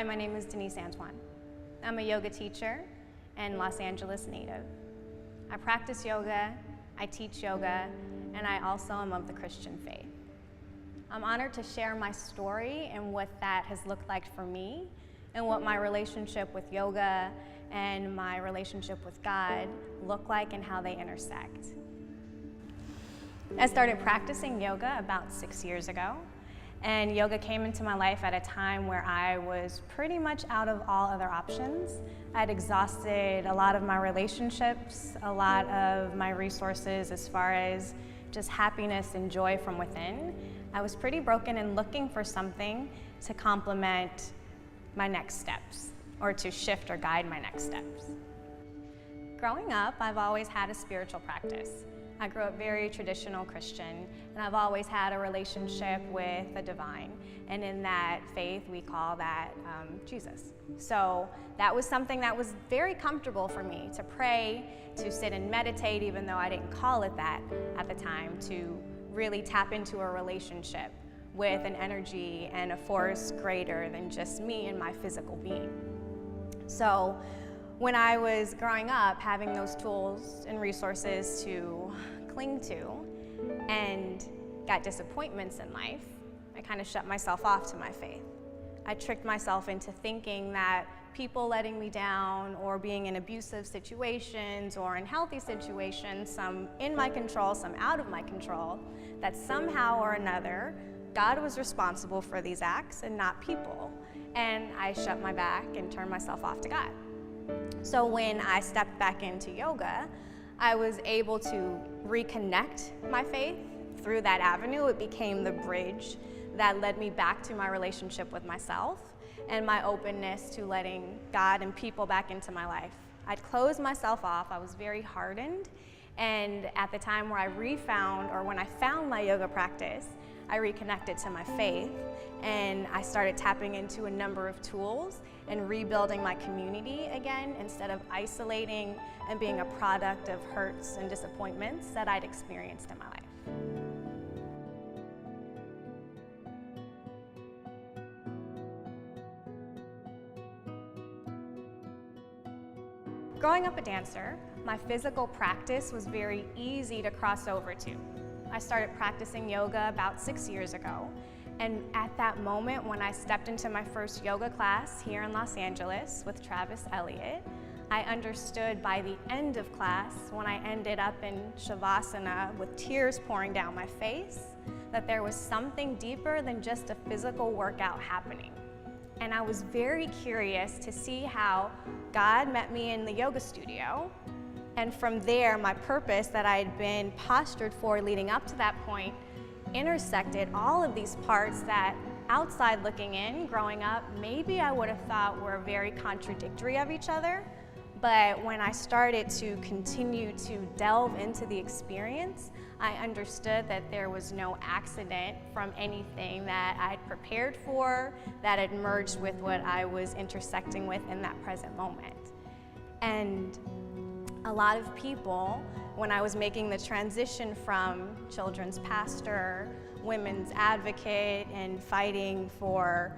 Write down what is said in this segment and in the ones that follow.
Hi, my name is Denise Antoine. I'm a yoga teacher and Los Angeles native. I practice yoga, I teach yoga, and I also am of the Christian faith. I'm honored to share my story and what that has looked like for me and what my relationship with yoga and my relationship with God look like and how they intersect. I started practicing yoga about 6 years ago, and yoga came into my life at a time where I was pretty much out of all other options. I'd exhausted a lot of my relationships, a lot of my resources as far as just happiness and joy from within. I was pretty broken and looking for something to complement my next steps or to shift or guide my next steps. Growing up, I've always had a spiritual practice. I grew up very traditional Christian, and I've always had a relationship with the divine. And in that faith, we call that Jesus. So that was something that was very comfortable for me to pray, to sit and meditate, even though I didn't call it that at the time, to really tap into a relationship with an energy and a force greater than just me and my physical being. So when I was growing up, having those tools and resources to cling to and got disappointments in life, I kind of shut myself off to my faith. I tricked myself into thinking that people letting me down or being in abusive situations or unhealthy situations, some in my control, some out of my control, that somehow or another, God was responsible for these acts and not people. And I shut my back and turned myself off to God. So when I stepped back into yoga, I was able to reconnect my faith through that avenue. It became the bridge that led me back to my relationship with myself and my openness to letting God and people back into my life. I'd closed myself off. I was very hardened. And at the time where when I found my yoga practice, I reconnected to my faith, and I started tapping into a number of tools and rebuilding my community again instead of isolating and being a product of hurts and disappointments that I'd experienced in my life. Growing up a dancer, my physical practice was very easy to cross over to. I started practicing yoga about 6 years ago, and at that moment when I stepped into my first yoga class here in Los Angeles with Travis Elliott, I understood by the end of class, when I ended up in Shavasana with tears pouring down my face, that there was something deeper than just a physical workout happening. And I was very curious to see how God met me in the yoga studio. And from there, my purpose that I had been postured for leading up to that point intersected all of these parts that outside looking in, growing up, maybe I would have thought were very contradictory of each other. But when I started to continue to delve into the experience, I understood that there was no accident from anything that I'd prepared for, that had merged with what I was intersecting with in that present moment. And a lot of people, when I was making the transition from children's pastor, women's advocate, and fighting for,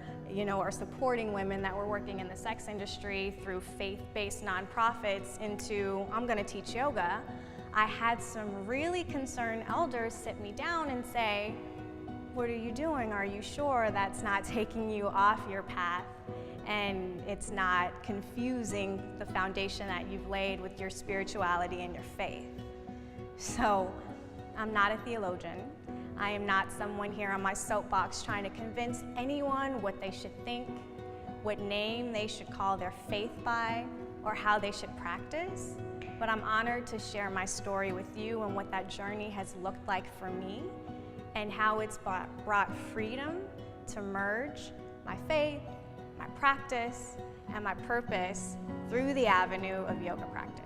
or supporting women that were working in the sex industry through faith-based nonprofits into, I'm gonna teach yoga, I had some really concerned elders sit me down and say, what are you doing? Are you sure that's not taking you off your path? And it's not confusing the foundation that you've laid with your spirituality and your faith. So I'm not a theologian. I am not someone here on my soapbox trying to convince anyone what they should think, what name they should call their faith by, or how they should practice. But I'm honored to share my story with you and what that journey has looked like for me and how it's brought freedom to merge my faith, my practice, and my purpose through the avenue of yoga practice.